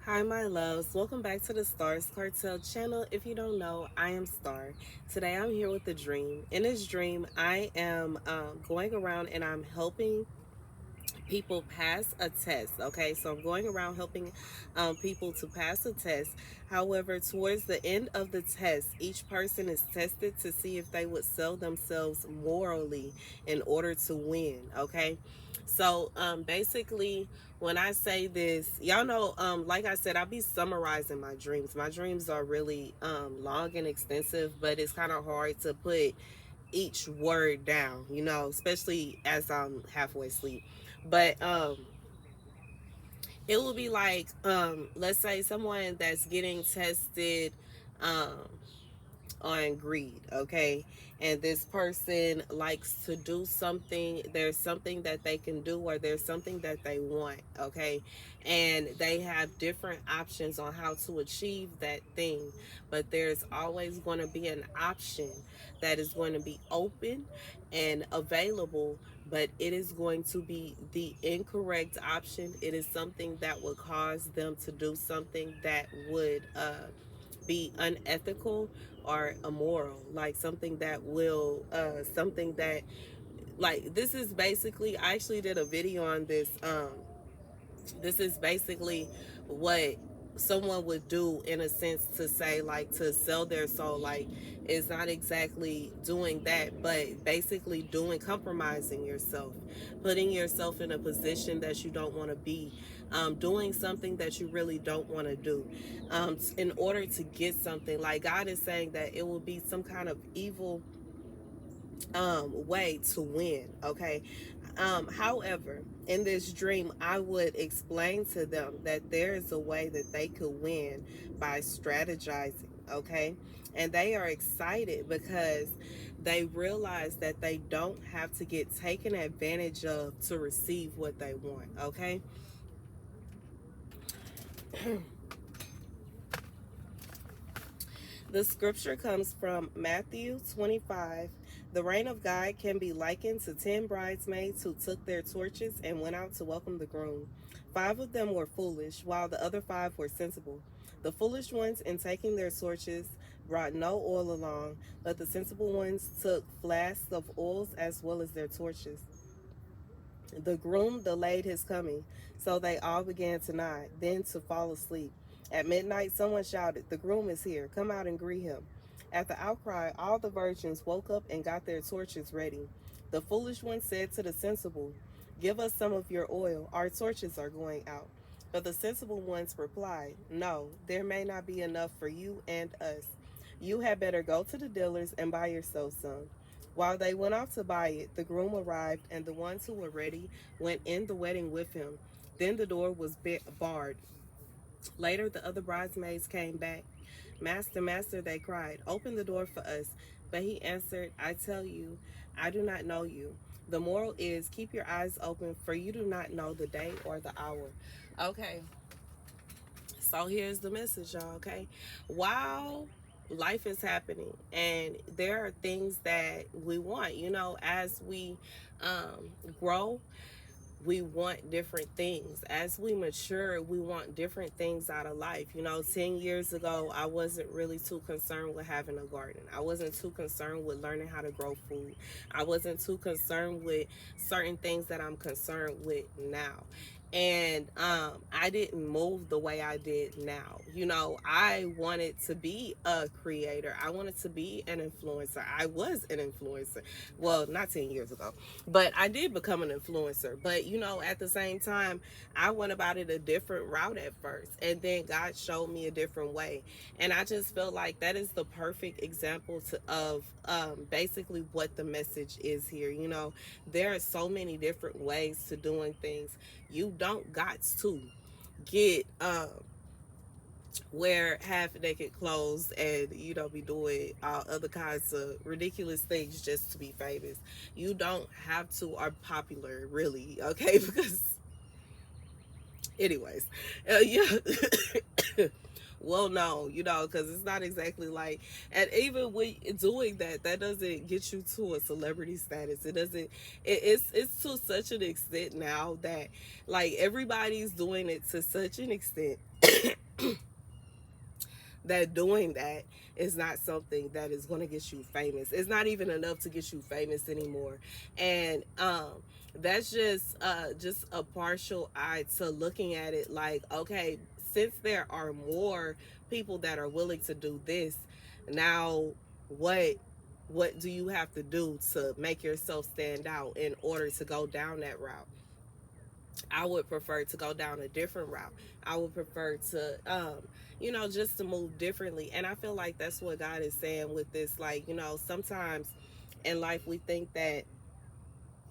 Hi, my loves. Welcome back to the Starscartel channel. If you don't know, I am Star. Today, I'm here with a dream. In this dream, I am going around and I'm helping people pass a test. Okay, so I'm going around helping people to pass a test. However, towards the end of the test, each person is tested to see if they would sell themselves morally in order to win. Okay, so basically, when I say this, y'all know, like I said, I'll be summarizing my dreams. My dreams are really long and extensive, but it's kind of hard to put each word down, especially as I'm halfway asleep. But it will be like, let's say someone that's getting tested um on greed, okay? And this person likes to do something, there's something that they can do, or there's something that they want, okay? And they have different options on how to achieve that thing, but there's always going to be an option that is going to be open and available, but it is going to be the incorrect option. It is something that would cause them to do something that would be unethical or immoral, like something that will something that, like, this is basically, I actually did a video on this. This is basically what someone would do, in a sense, to say, like, to sell their soul. Like, it's not exactly doing that, but basically doing, compromising yourself, putting yourself in a position that you don't want to be, doing something that you really don't want to do, in order to get something. Like, God is saying that it will be some kind of evil way to win, okay? However, in this dream, I would explain to them that there is a way that they could win by strategizing, okay? And they are excited because they realize that they don't have to get taken advantage of to receive what they want, okay? The scripture comes from Matthew 25. The reign of God can be likened to 10 bridesmaids who took their torches and went out to welcome the groom. 5 of them were foolish, while the other 5 were sensible. The foolish ones, in taking their torches, brought no oil along, but the sensible ones took flasks of oils as well as their torches. The groom delayed his coming, so they all began to nod, then to fall asleep. At midnight, someone shouted, "The groom is here. Come out and greet him." At the outcry, all the virgins woke up and got their torches ready. The foolish one said to the sensible, "Give us some of your oil. Our torches are going out." But the sensible ones replied, "No, there may not be enough for you and us. You had better go to the dealers and buy yourself some." While they went off to buy it, the groom arrived, and the ones who were ready went in the wedding with him. Then the door was barred. Later, the other bridesmaids came back. "Master, Master," they cried, "open the door for us." But he answered, "I tell you, I do not know you." The moral is, keep your eyes open, for you do not know the day or the hour. Okay, so here's the message, y'all, okay? While life is happening and there are things that we want, as we grow, we want different things. As we mature, we want different things out of life. 10 years ago, I wasn't really too concerned with having a garden. I wasn't too concerned with learning how to grow food. I wasn't too concerned with certain things that I'm concerned with now. And I didn't move the way I did now. I wanted to be a creator. I wanted to be an influencer. I was an influencer. Well, not 10 years ago, but I did become an influencer. But at the same time, I went about it a different route at first, and then God showed me a different way. And I just feel like that is the perfect example of basically what the message is here. There are so many different ways to doing things. You don't got to get wear half naked clothes and be doing all other kinds of ridiculous things just to be famous. You don't have to, or popular, really, okay? Because anyways, yeah. Well, no, because it's not exactly like, and even with doing that, that doesn't get you to a celebrity status. It doesn't. It's to such an extent now that, like, everybody's doing it to such an extent that doing that is not something that is going to get you famous. It's not even enough to get you famous anymore. And that's just a partial eye to looking at it like, okay, since there are more people that are willing to do this, now what what do you have to do to make yourself stand out in order to go down that route? I would prefer to go down a different route. I would prefer to, just to move differently. And I feel like that's what God is saying with this. Like, sometimes in life we think that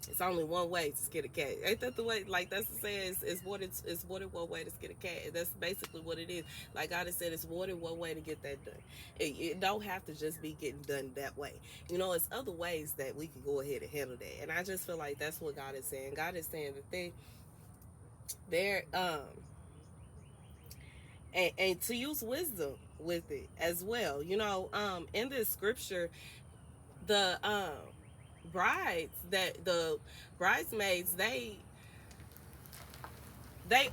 it's only one way to skin a cat. Ain't that the way? Like, that's the saying. It's more than one way to skin a cat. That's basically what it is. Like God has said, it's more than one way to get that done. It don't have to just be getting done that way. It's other ways that we can go ahead and handle that. And I just feel like that's what God is saying. God is saying that they're and to use wisdom with it as well. In this scripture, the the bridesmaids, they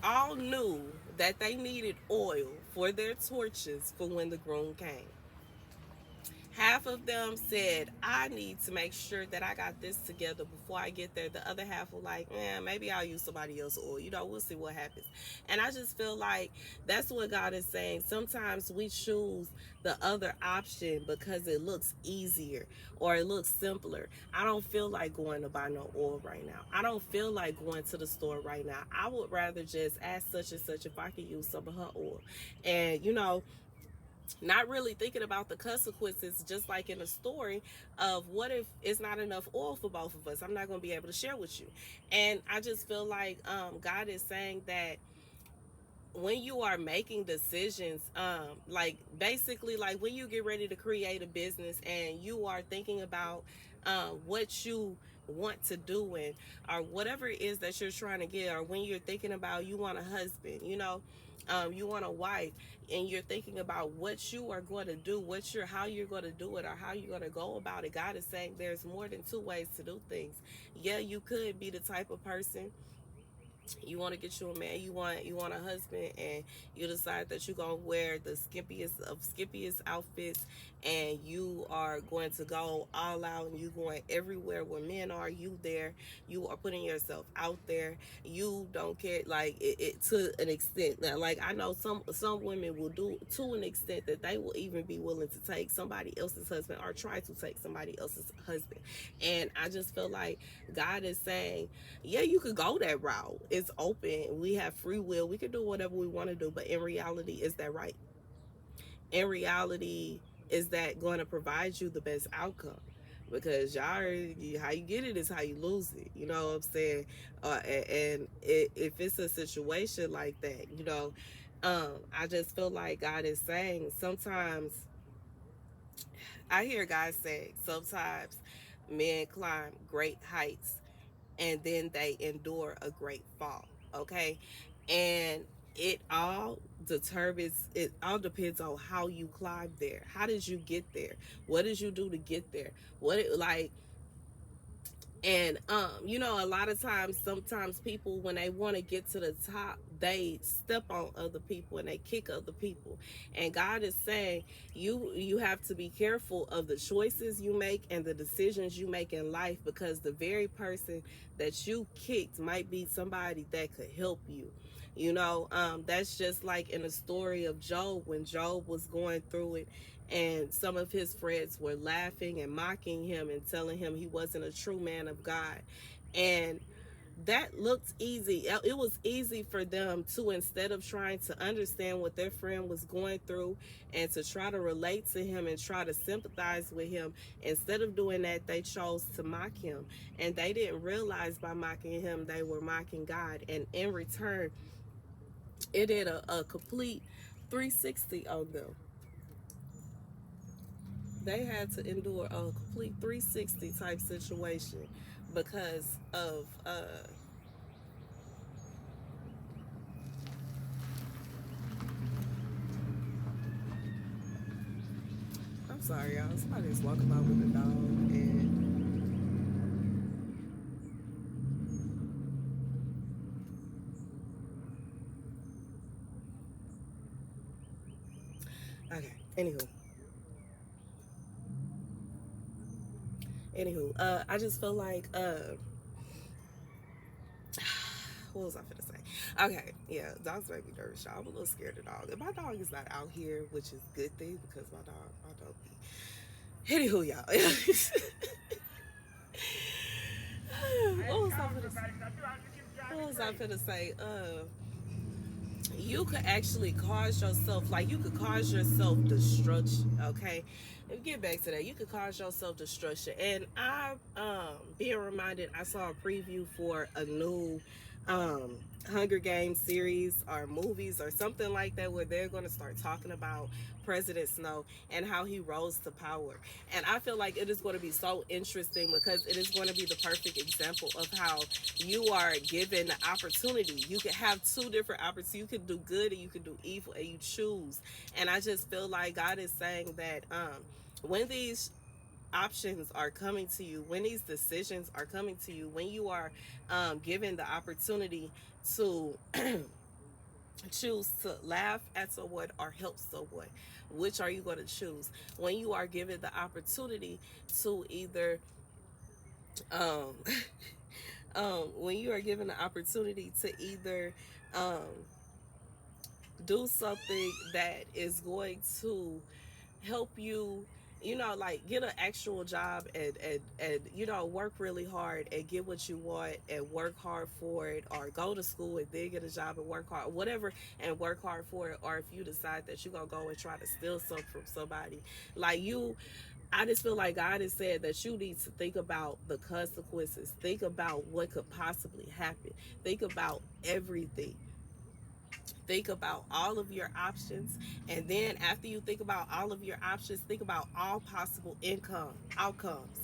all knew that they needed oil for their torches for when the groom came. Half of them said, I need to make sure that I got this together before I get there. The other half were like, maybe I'll use somebody else's oil. We'll see what happens. And I just feel like that's what God is saying. Sometimes we choose the other option because it looks easier or it looks simpler. I don't feel like going to buy no oil right now. I don't feel like going to the store right now. I would rather just ask such and such if I could use some of her oil. And, not really thinking about the consequences, just like in a story of what if it's not enough oil for both of us. I'm not going to be able to share with you. And I just feel like God is saying that when you are making decisions, like basically like when you get ready to create a business and you are thinking about what you want to do, and or whatever it is that you're trying to get, or when you're thinking about you want a husband, you want a wife, and you're thinking about what you are going to do, how you're going to do it, or how you're going to go about it. God is saying there's more than two ways to do things. Yeah, you could be the type of person, you want to get you a man, you want a husband, and you decide that you're going to wear the skippiest outfits, and you are going to go all out, and you going everywhere where men are. You there, you are putting yourself out there. You don't care, like it to an extent. Now, like I know some women will do to an extent that they will even be willing to take somebody else's husband or try to take somebody else's husband. And I just feel like God is saying, yeah, you could go that route. It's open. We have free will. We can do whatever we want to do. But in reality, is that right? In reality, is that going to provide you the best outcome? Because y'all, how you get it is how you lose it. You know what I'm saying? If it's a situation like that, I just feel like God is saying sometimes, I hear God say sometimes men climb great heights and then they endure a great fall. Okay. And it all depends on how you climb there. How did you get there? What did you do to get there? What it like and a lot of times, sometimes people, when they want to get to the top, they step on other people and they kick other people. And God is saying, you have to be careful of the choices you make and the decisions you make in life, because the very person that you kicked might be somebody that could help you. That's just like in the story of Job, when Job was going through it, and some of his friends were laughing and mocking him and telling him he wasn't a true man of God. And that looked easy. It was easy for them to, instead of trying to understand what their friend was going through and to try to relate to him and try to sympathize with him, instead of doing that, they chose to mock him. And they didn't realize by mocking him, they were mocking God. And in return, it did a complete 360 on them. They had to endure a complete 360 type situation because of I'm sorry, y'all, somebody's walking by with a dog. And Okay. I just feel like what was I finna say? Okay, yeah, dogs make me nervous, y'all. I'm a little scared of dogs. And my dog is not out here, which is a good thing because my dog be. Anywho, y'all. What was I finna say? You could actually cause yourself, like you could cause yourself destruction. Okay, let me get back to that. You could cause yourself destruction, and I being reminded, I saw a preview for a new um Hunger Games series or movies or something like that, where they're going to start talking about President Snow and how he rose to power. And I feel like it is going to be so interesting because it is going to be the perfect example of how you are given the opportunity. You can have two different opportunities. You can do good and you can do evil, and you choose. And I just feel like God is saying that when these options are coming to you, when these decisions are coming to you, when you are given the opportunity to choose to laugh at someone or help someone, which are you going to choose? When you are given the opportunity to either um, when you are given the opportunity to either um, do something that is going to help you, like get an actual job and work really hard and get what you want and work hard for it, or go to school and then get a job and work hard, whatever, and work hard for it. Or if you decide that you're gonna go and try to steal something from somebody, like you, I just feel like God has said that you need to think about the consequences, think about what could possibly happen, think about everything, think about all of your options. And then after you think about all of your options, think about all possible income outcomes,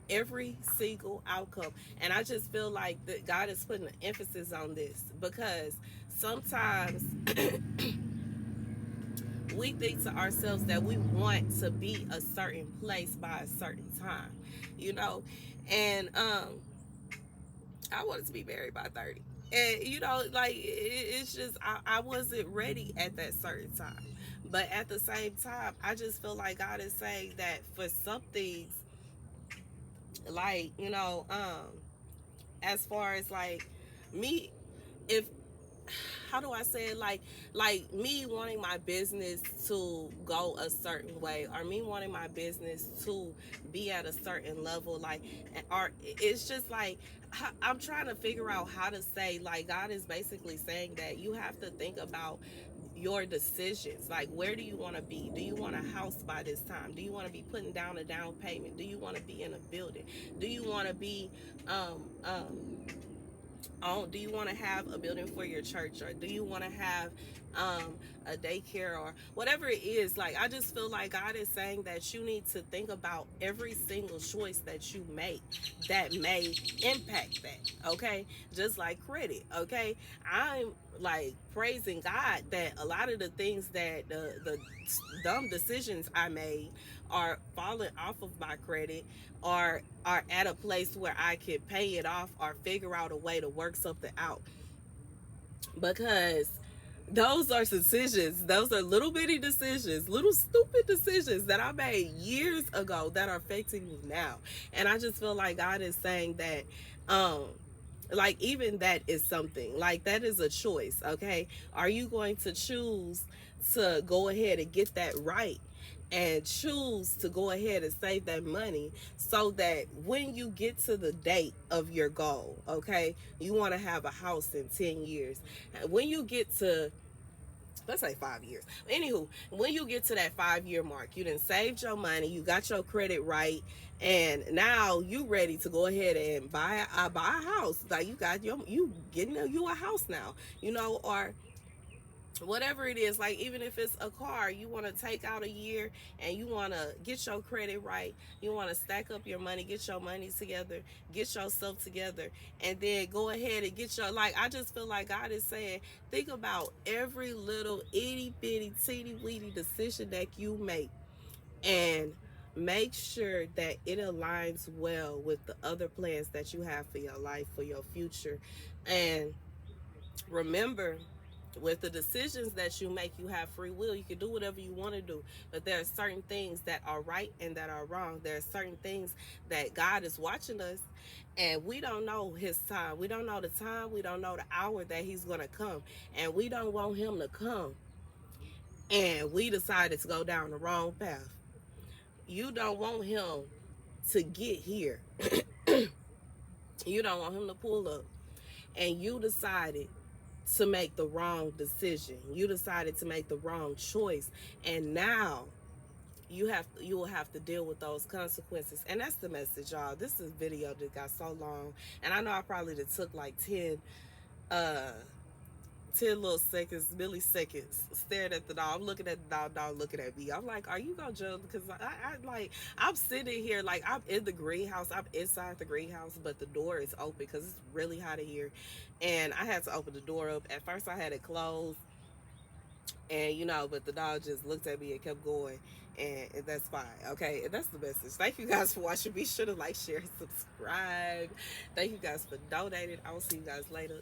every single outcome. And I just feel like that God is putting an emphasis on this because sometimes we think to ourselves that we want to be a certain place by a certain time, you know and I wanted to be married by 30. And like it's just I wasn't ready at that certain time. But at the same time, I just feel like God is saying that for some things, like, as far as like me, if how do I say it, like me wanting my business to go a certain way, or me wanting my business to be at a certain level, like, or it's just like I'm trying to figure out how to say, like, God is basically saying that you have to think about your decisions. Like, where do you want to be? Do you want a house by this time? Do you want to be putting down a down payment? Do you want to be in a building? Do you want to be um um do you want to have a building for your church, or do you want to have a daycare, or whatever it is? Like, I just feel like God is saying that you need to think about every single choice that you make that may impact that. Okay, just like credit. Okay, I'm like praising God that a lot of the things that the dumb decisions I made are falling off of my credit, are at a place where I can pay it off or figure out a way to work something out. Because those are decisions, those are little bitty decisions, little stupid decisions that I made years ago that are affecting me now. And I just feel like God is saying that um like, even that is something, like, that is a choice. Okay, are you going to choose to go ahead and get that right, and choose to go ahead and save that money, so that when you get to the date of your goal, okay, you want to have a house in 10 years, when you get to, let's say, 5 years. Anywho, when you get to that 5 year mark, you done saved your money, you got your credit right, and now you ready to go ahead and buy a house. Like, you getting you a house now, or whatever it is. Like, even if it's a car, you want to take out a year and you want to get your credit right, you want to stack up your money, get your money together, get yourself together, and then go ahead and get your, like, I just feel like God is saying, think about every little itty bitty teeny weeny decision that you make, and make sure that it aligns well with the other plans that you have for your life, for your future. And remember, With the decisions that you make, you have free will. You can do whatever you want to do, but there are certain things that are right and that are wrong. There are certain things that God is watching us, and we don't know his time. We don't know the time. We don't know the hour that he's going to come, and we don't want him to come and we decided to go down the wrong path. You don't want him to get here. You don't want him to pull up, and you decided to make the wrong decision. You decided to make the wrong choice, and now you will have to deal with those consequences. And that's the message, y'all. This is a video that got so long, and I know I probably took like 10 little seconds, milliseconds, stared at the dog. I'm looking at the dog looking at me. I'm like, are you gonna judge? Because I'm sitting here, like, I'm in the greenhouse. I'm inside the greenhouse, but the door is open because it's really hot in here. And I had to open the door up. At first, I had it closed. And, but the dog just looked at me and kept going. And that's fine. Okay. And that's the message. Thank you guys for watching. Be sure to like, share, and subscribe. Thank you guys for donating. I will see you guys later.